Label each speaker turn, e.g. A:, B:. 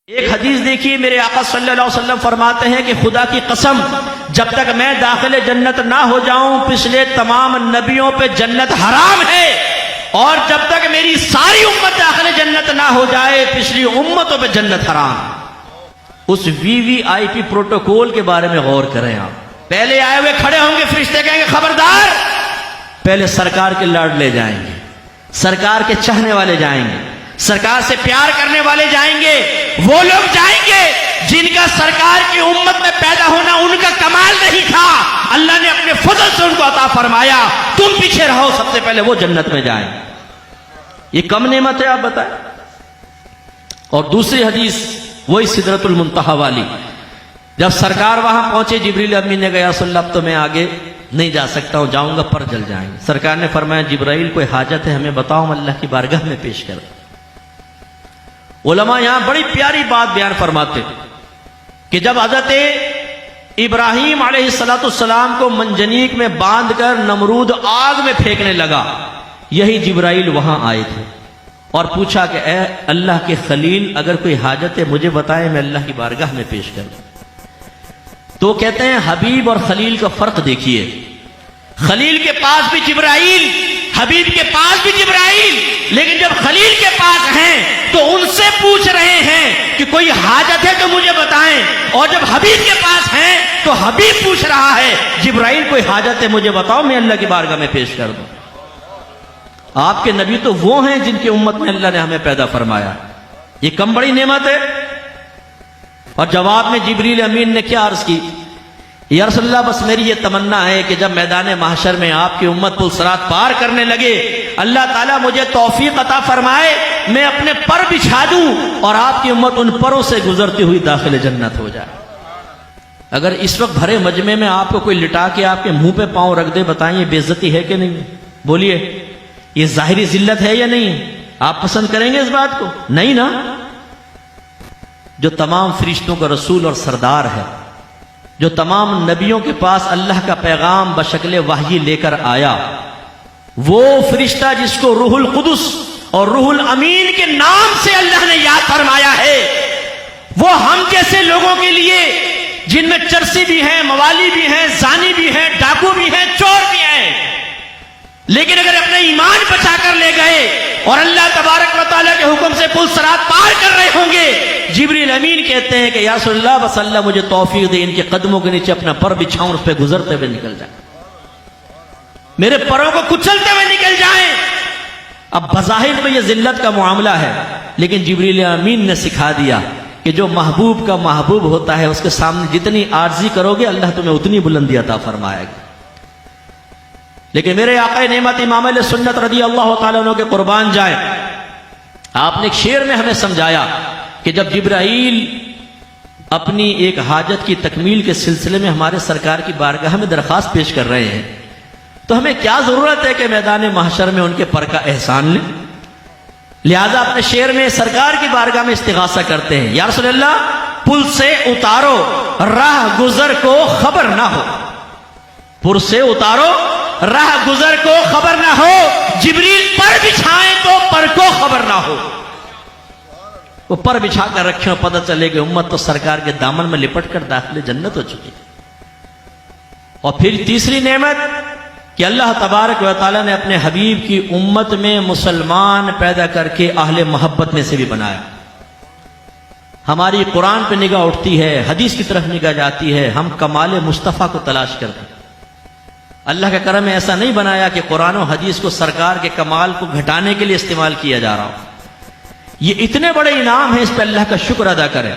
A: ایک حدیث دیکھیے، میرے آقا صلی اللہ علیہ وسلم فرماتے ہیں کہ خدا کی قسم، جب تک میں داخل جنت نہ ہو جاؤں پچھلے تمام نبیوں پہ جنت حرام ہے، اور جب تک میری ساری امت داخل جنت نہ ہو جائے پچھلی امتوں پہ جنت حرام ہے۔ اس VVIP پروٹوکول کے بارے میں غور کریں آپ۔ پہلے آئے ہوئے کھڑے ہوں گے، فرشتے کہیں گے خبردار، پہلے سرکار کے لاڈ لے جائیں گے، سرکار کے چاہنے والے جائیں گے، سرکار سے پیار کرنے والے جائیں گے، وہ لوگ جائیں گے جن کا سرکار کی امت میں پیدا ہونا ان کا کمال نہیں تھا، اللہ نے اپنے فضل سے ان کو عطا فرمایا، تم پیچھے رہو، سب سے پہلے وہ جنت میں جائیں۔ یہ کم نعمت ہے آپ بتائیں؟ اور دوسری حدیث وہی سدرۃ المنتہا والی، جب سرکار وہاں پہنچے، جبریل امین نے کہا یا رسول اللہ اب تو میں آگے نہیں جا سکتا ہوں، جاؤں گا پر جل جائیں گے۔ سرکار نے فرمایا جبرائیل کوئی حاجت ہے ہمیں بتاؤ، ہم اللہ کی بارگاہ میں پیش کر۔ علماء یہاں بڑی پیاری بات بیان فرماتے کہ جب حضرت ابراہیم علیہ السلام کو منجنیق میں باندھ کر نمرود آگ میں پھینکنے لگا، یہی جبرائیل وہاں آئے تھے اور پوچھا کہ اے اللہ کے خلیل اگر کوئی حاجت ہے مجھے بتائیں، میں اللہ کی بارگاہ میں پیش کروں۔ تو کہتے ہیں حبیب اور خلیل کا فرق دیکھیے، خلیل کے پاس بھی جبرائیل، حبیب کے پاس بھی جبرائیل، لیکن جب خلیل کے پاس ہیں تو ان سے پوچھ رہے ہیں کہ کوئی حاجت ہے تو مجھے بتائیں، اور جب حبیب کے پاس ہیں تو حبیب پوچھ رہا ہے جبرائیل کوئی حاجت ہے مجھے بتاؤ، میں اللہ کی بارگاہ میں پیش کر دوں۔ آپ کے نبی تو وہ ہیں جن کی امت میں اللہ نے ہمیں پیدا فرمایا، یہ کم بڑی نعمت ہے۔ اور جواب میں جبریل امین نے کیا عرض کی؟ یا رسول اللہ بس میری یہ تمنا ہے کہ جب میدان محشر میں آپ کی امت پل صراط پار کرنے لگے، اللہ تعالیٰ مجھے توفیق عطا فرمائے، میں اپنے پر بچھا دوں اور آپ کی امت ان پروں سے گزرتی ہوئی داخل جنت ہو جائے۔ اگر اس وقت بھرے مجمع میں آپ کو کوئی لٹا کے آپ کے منہ پہ پاؤں رکھ دے، بتائیں یہ بے عزتی ہے کہ نہیں؟ بولیے، یہ ظاہری ذلت ہے یا نہیں؟ آپ پسند کریں گے اس بات کو؟ نہیں نا۔ جو تمام فرشتوں کا رسول اور سردار ہے، جو تمام نبیوں کے پاس اللہ کا پیغام بشکل وحی لے کر آیا، وہ فرشتہ جس کو روح القدس اور روح الامین کے نام سے اللہ نے یاد فرمایا ہے، وہ ہم جیسے لوگوں کے لیے جن میں چرسی بھی ہیں، موالی بھی ہیں، زانی بھی ہیں، ڈاکو بھی ہیں، چور بھی ہیں، لیکن اگر اپنا ایمان بچا کر لے گئے اور اللہ تبارک و تعالیٰ کے حکم سے پل صراط پار کر رہے ہوں گے، جبریل امین کہتے ہیں کہ یا رسول اللہ بس اللہ مجھے توفیق دے، ان کے قدموں کے نیچے اپنا پر بچھاؤں، اس پہ گزرتے ہوئے نکل جائیں، میرے پروں کو کچلتے ہوئے نکل جائیں۔ اب بظاہر میں یہ ذلت کا معاملہ ہے، لیکن جبریل امین نے سکھا دیا کہ جو محبوب کا محبوب ہوتا ہے اس کے سامنے جتنی عاجزی کرو گے اللہ تمہیں اتنی بلندی عطا فرمائے گا۔ لیکن میرے آقا نعمت امام علیہ سنت رضی اللہ تعالیٰ عنہ کے قربان جائیں، آپ نے ایک شعر میں ہمیں سمجھایا کہ جب جبرائیل اپنی ایک حاجت کی تکمیل کے سلسلے میں ہمارے سرکار کی بارگاہ میں درخواست پیش کر رہے ہیں، تو ہمیں کیا ضرورت ہے کہ میدان محشر میں ان کے پر کا احسان لیں؟ لہذا اپنے شعر میں سرکار کی بارگاہ میں استغاثہ کرتے ہیں، یا رسول اللہ پل سے اتارو راہ گزر کو خبر نہ ہو، پل سے اتارو راہ گزر کو خبر نہ ہو، جبریل پر بچھائیں تو پر کو خبر نہ ہو۔ وہ پر بچھا کر رکھیں اور پتہ چلے کہ امت تو سرکار کے دامن میں لپٹ کر داخل جنت ہو چکی۔ اور پھر تیسری نعمت کہ اللہ تبارک و تعالیٰ نے اپنے حبیب کی امت میں مسلمان پیدا کر کے اہل محبت میں سے بھی بنایا۔ ہماری قرآن پہ نگاہ اٹھتی ہے، حدیث کی طرف نگاہ جاتی ہے، ہم کمال مصطفیٰ کو تلاش کرتے ہیں۔ اللہ کا کرم ایسا نہیں بنایا کہ قرآن و حدیث کو سرکار کے کمال کو گھٹانے کے لیے استعمال کیا جا رہا ہو۔ یہ اتنے بڑے انعام ہیں، اس پہ اللہ کا شکر ادا کریں۔